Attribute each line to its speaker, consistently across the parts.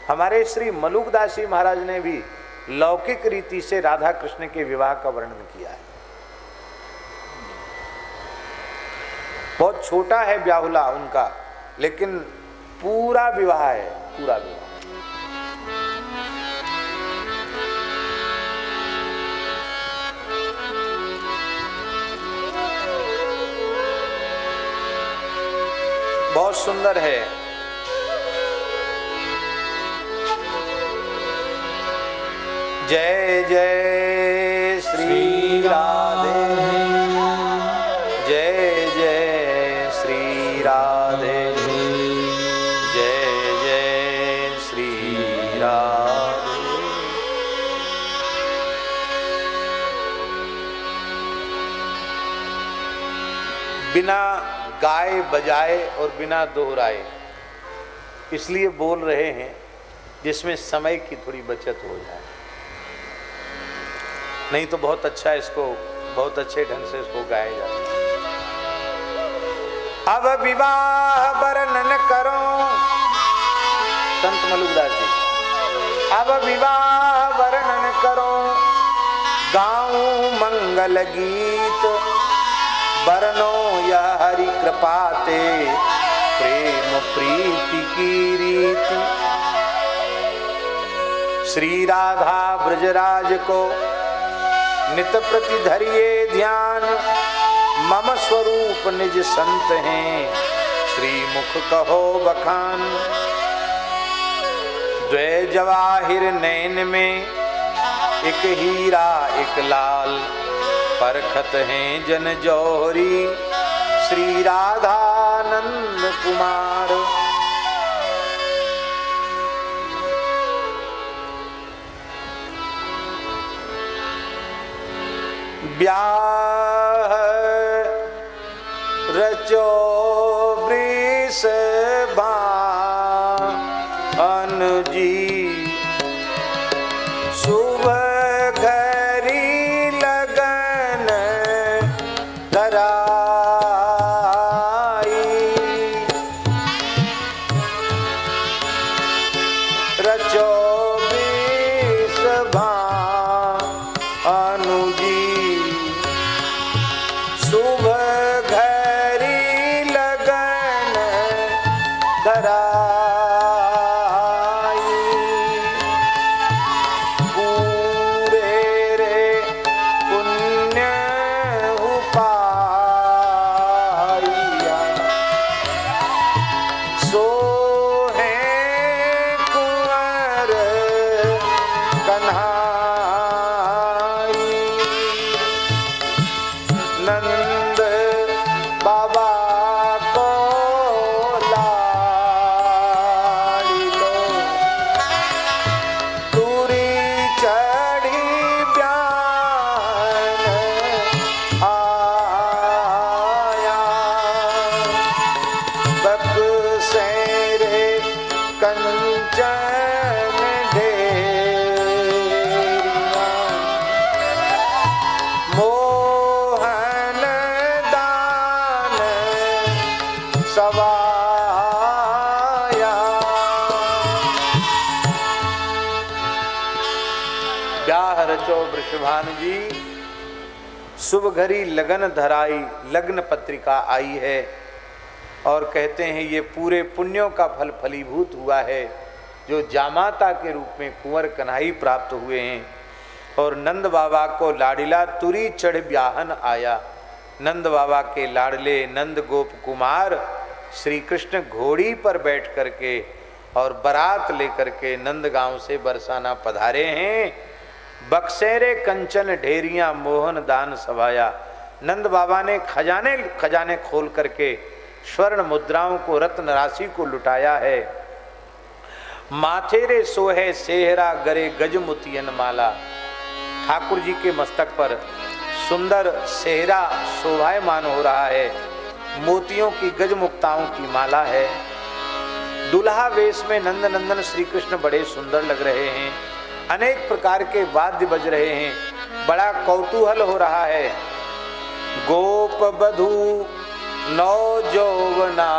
Speaker 1: हमारे श्री मलुकदास जी महाराज ने भी लौकिक रीति से राधा कृष्ण के विवाह का वर्णन किया है। बहुत छोटा है ब्याहुला उनका, लेकिन पूरा विवाह है, पूरा विवाह। बहुत सुंदर है। जय जय श्री राधे, जय जय श्री राधे, जय जय श्री राधे। बिना गाए बजाए और बिना दोहराए इसलिए बोल रहे हैं जिसमें समय की थोड़ी बचत हो जाए, नहीं तो बहुत अच्छा इसको, बहुत अच्छे ढंग से इसको गाया जाता है। अब विवाह वर्णन करो, संत मलुकदास जी, अब विवाह वर्णन करो, गाऊं मंगल गीत, वर्णो यह हरि कृपाते, प्रेम प्रीति की रीति। श्री राधा ब्रजराज को नित प्रति धरिए ध्यान, मम स्वरूप निज संत हैं, श्री मुख कहो बखान। द्वै जवाहिर नैन में, एक हीरा एक लाल, परखत हैं जन जौहरी, श्री राधानंद कुमार। ब्याह रचो वृषभानु जी, शुभ घरी लगन धराई, रचो वृषभानु जी, शुभ घरी लगन धराई, पूरे रे पुण्य उपाया, सो है कुंवर कन्हाई, नंद बाबा को लाड़ी लो, तुरी चढ़ी ब्यान आया, बक्सेरे कंचन ढेरिया, मोहन दान सवाया। ब्याह रचो वृषभानु जी, शुभ घड़ी लगन धराई, लग्न पत्रिका आई है और कहते हैं ये पूरे पुण्यों का फल फलीभूत हुआ है, जो जामाता के रूप में कुंवर कन्हाई प्राप्त हुए हैं। और नंद बाबा को लाडिला तुरी चढ़ ब्याहन आया, नंद बाबा के लाडले नंद गोप कुमार श्री कृष्ण घोड़ी पर बैठ करके और बारात लेकर के नंदगांव से बरसाना पधारे हैं। बक्सेरे कंचन ढेरियां मोहन दान सभाया, नंद बाबा ने खजाने खजाने खोल करके स्वर्ण मुद्राओं को, रत्न राशि को लुटाया है। माथे रे सोहे सेहरा गरे गजमुतियन माला, ठाकुर जी के मस्तक पर सुंदर सेहरा शोभायमान हो रहा है, मोतियों की गजमुक्ताओं की माला है। दुल्हा वेश में नंद नंदन श्री कृष्ण बड़े सुंदर लग रहे हैं, अनेक प्रकार के वाद्य बज रहे हैं, बड़ा कौतूहल हो रहा है। गोप बधू नौ जौवना,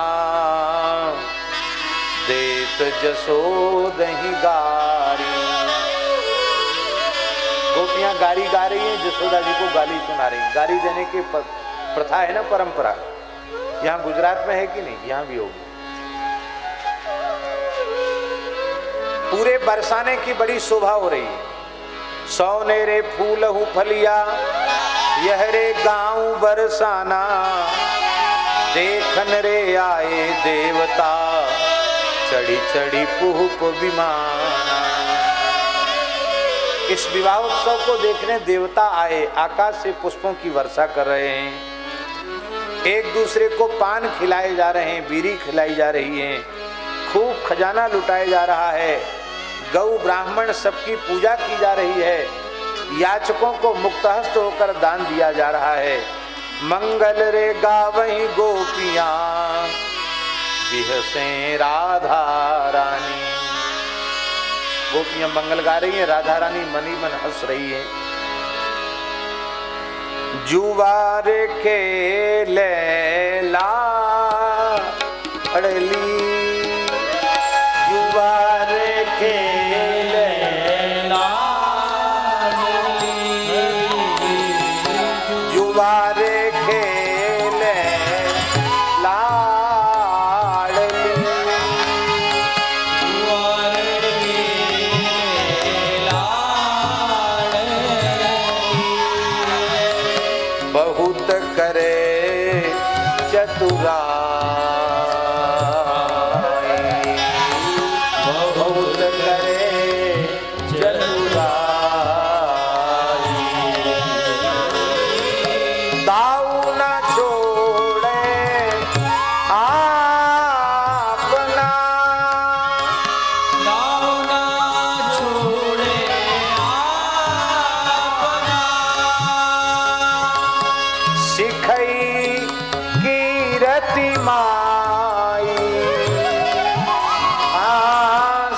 Speaker 1: देत जसोदहि गारी। गोपियां गारी गा रही हैं, जसोदा जी को गाली सुना रही। गाली देने की प्रथा है ना, परंपरा। यहाँ गुजरात में है कि नहीं? यहाँ भी होगी। पूरे बरसाने की बड़ी शोभा हो रही है। सोने रे फूल हु फलिया, यह रे गाँव बरसाना, देखन रे आए देवता, चढ़ी चढ़ी पुहुप विमाना। इस विवाह उत्सव को देखने देवता आए, आकाश से पुष्पों की वर्षा कर रहे हैं, एक दूसरे को पान खिलाए जा रहे हैं, बीड़ी खिलाई जा रही है, खूब खजाना लुटाया जा रहा है, गौ ब्राह्मण सबकी पूजा की जा रही है, याचकों को मुक्तहस्त होकर दान दिया जा रहा है। मंगल रे गावहीं गोपियां, बिहसे राधा रानी। गोपियां मंगल गा रही हैं, राधा रानी मनी मन हंस रही है। जुवार खेले लाडली, जुवार खेले लाडली, जुवार खेले लाडली, जुवार खेले लाडली। बहुत करे चतुराई, बहुत करे चतुराई, दाऊ न छोड़े आपना, दाऊ न छोड़े आपना, सिखई कीरति माई,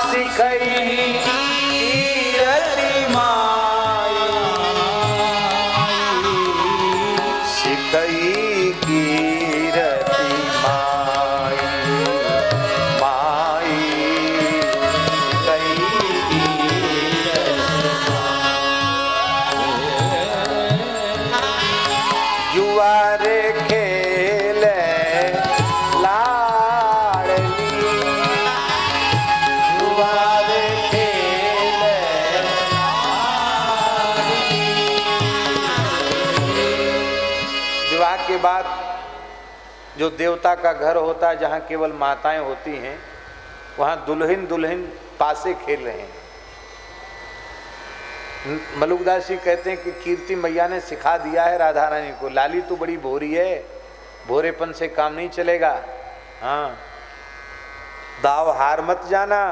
Speaker 1: सिखई कीरति माई, सिखई कीरति माई, माई सिखई कीरति माई। जुआरे खेले लाडली, जुआरे खेले लाडली। विवाह के बाद जो देवता का घर होता है, जहाँ केवल माताएं होती हैं, वहाँ दुल्हन दुल्हन पासे खेल रहे हैं। मलुकदास जी कहते हैं कि कीर्ति मैया ने सिखा दिया है राधा रानी को, लाली तो बड़ी भोरी है, भोरेपन से काम नहीं चलेगा। हाँ, दाव हार मत जाना,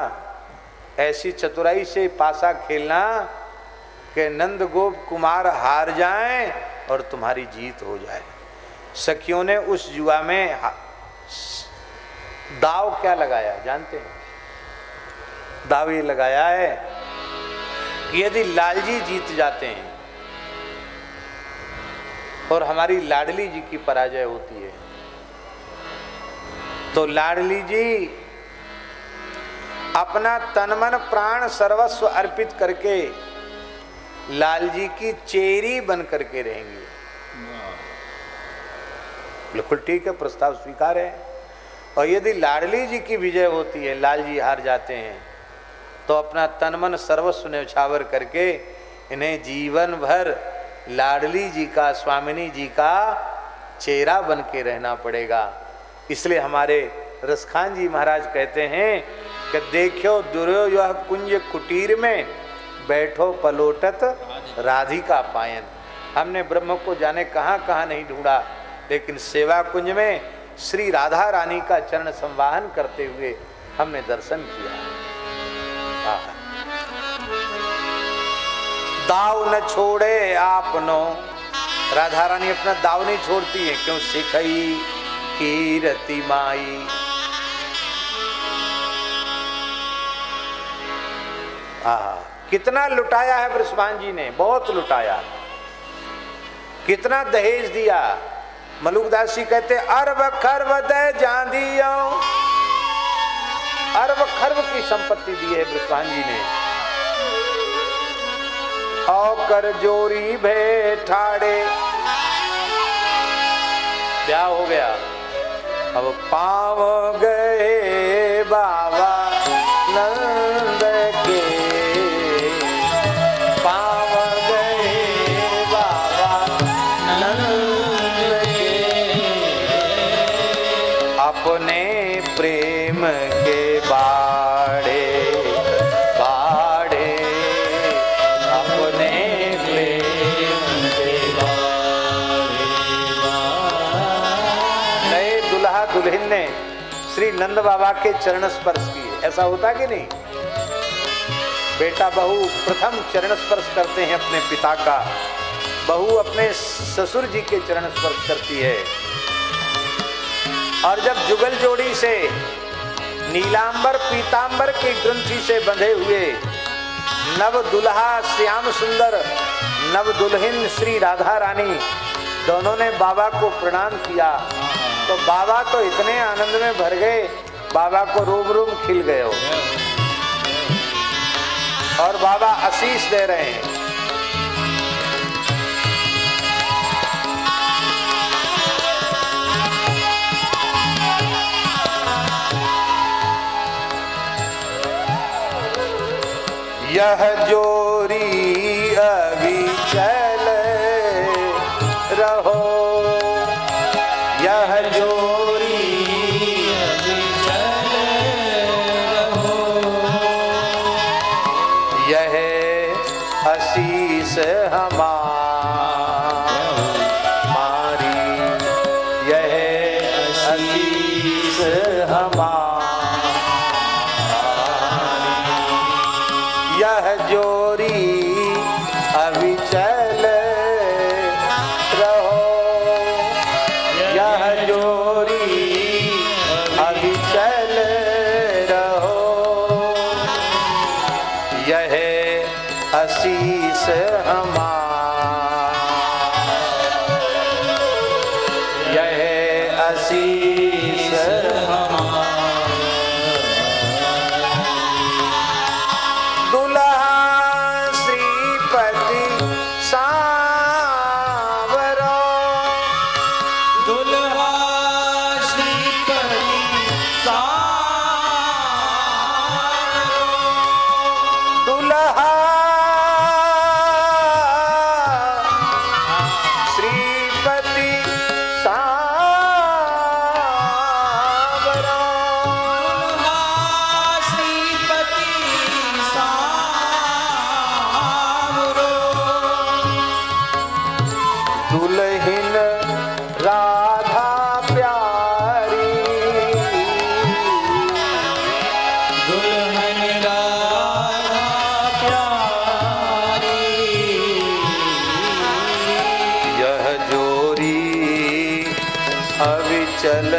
Speaker 1: ऐसी चतुराई से पासा खेलना कि नंद गोप कुमार हार जाएं और तुम्हारी जीत हो जाए। सखियों ने उस जुआ में दाव क्या लगाया जानते हैं? दाव ये लगाया है कि यदि लालजी जीत जाते हैं और हमारी लाडली जी की पराजय होती है, तो लाडली जी अपना तन मन प्राण सर्वस्व अर्पित करके लालजी की चेरी बन करके रहेंगे। बिल्कुल ठीक है, प्रस्ताव स्वीकार है। और यदि लाडली जी की विजय होती है, लालजी हार जाते हैं, तो अपना तन मन सर्वस्व न्यौछावर करके इन्हें जीवन भर लाडली जी का, स्वामिनी जी का चेहरा बन के रहना पड़ेगा। इसलिए हमारे रसखान जी महाराज कहते हैं कि देखो दुर्यो यह कुंज कुटीर में, बैठो पलोटत राधिका पायन। हमने ब्रह्म को जाने कहाँ कहाँ नहीं ढूंढा, लेकिन सेवा कुंज में श्री राधा रानी का चरण संवाहन करते हुए हमने दर्शन किया। दाव न छोड़े आपनो, राधा रानी अपना दाव नहीं छोड़ती है। क्यों? सिखई कीरति माई। कितना लुटाया है बृषभान जी ने, बहुत लुटाया। कितना दहेज दिया। मलुकदास जी कहते अरब खरब दे जांदियो, अरब खरब की संपत्ति दी है वृषभान जी ने। औकर जोरी भेठाड़े, ब्याह हो गया, अब पाव गए बाबा नंद के, पाव गए बाबा नंद के, अपने प्रेम के बाड़े बाड़े, अपने प्रेम के बाड़े बाड़े। नए दुल्हा दुल्हन ने श्री नंद बाबा के चरण स्पर्श किए। ऐसा होता कि नहीं? बेटा बहू प्रथम चरण स्पर्श करते हैं अपने पिता का, बहू अपने ससुर जी के चरण स्पर्श करती है। और जब जुगल जोड़ी से नीलांबर पीतांबर की ग्रंथि से बंधे हुए नव दुल्हा श्याम सुंदर, नव दुल्हन श्री राधा रानी दोनों ने बाबा को प्रणाम किया, तो बाबा तो इतने आनंद में भर गए, बाबा को रोम रोम खिल गए हो। और बाबा आशीष दे रहे हैं। यह जोरी अविचल रहो, यह जोरी अविचल रहो, यह आशीष हमारी, यह आशीष हमारी, यह जोरी अविचल रहो, यह जोरी अविचल रहो, यह आशीष हमारी, यह आशीष हमारी। दुल्हन राधा प्यारी, दुल्हन राधा प्यारी, यह जोरी अविचल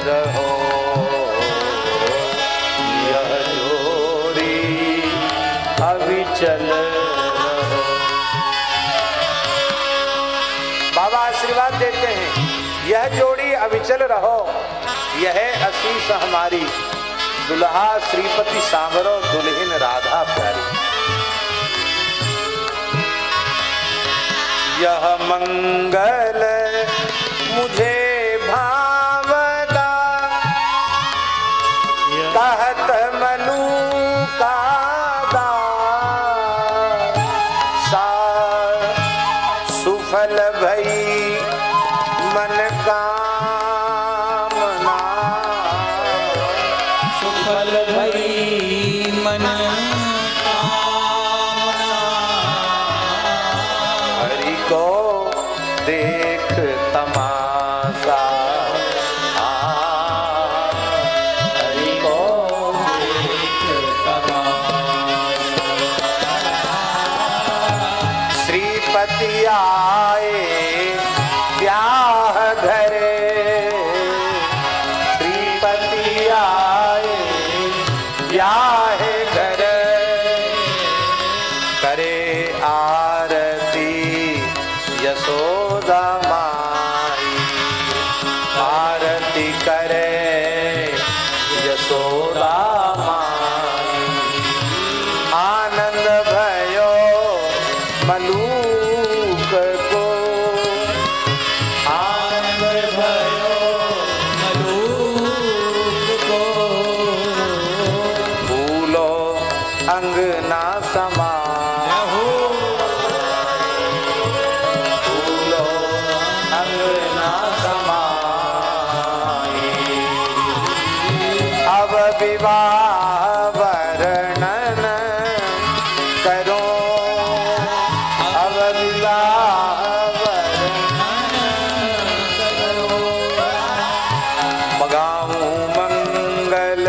Speaker 1: रहो, यह जोरी अविचल रहो। बाबा आशीर्वाद देते हैं, यह जोड़ी अविचल रहो, यह आशीष हमारी, दुल्हा श्रीपति सांवरो, दुल्हन राधा प्यारी। यह मंगल मुझे भावदा, कहत मनु का सुफल भई मन कामना, सुफल भई मन कामना, हरि को देख तमाशा, विवाह वर्णन करो, अब विवाह वर्णन करो। मगाऊं मंगल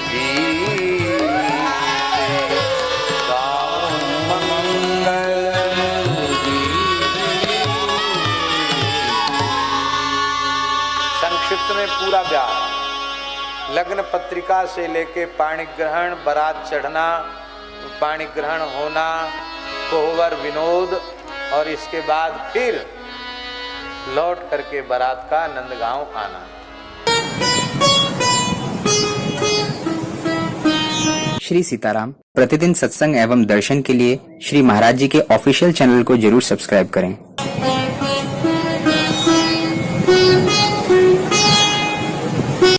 Speaker 1: गीत, गाऊं मंगल गीत। संक्षिप्त में पूरा ब्याह, लग्न पत्रिका से लेके पाणी ग्रहण, बारात चढ़ना, पाणी ग्रहण होना, कोहबर विनोद, और इसके बाद फिर लौट करके बारात का नंदगांव आना।
Speaker 2: श्री सीताराम प्रतिदिन सत्संग एवं दर्शन के लिए श्री महाराज जी के ऑफिशियल चैनल को जरूर सब्सक्राइब करें।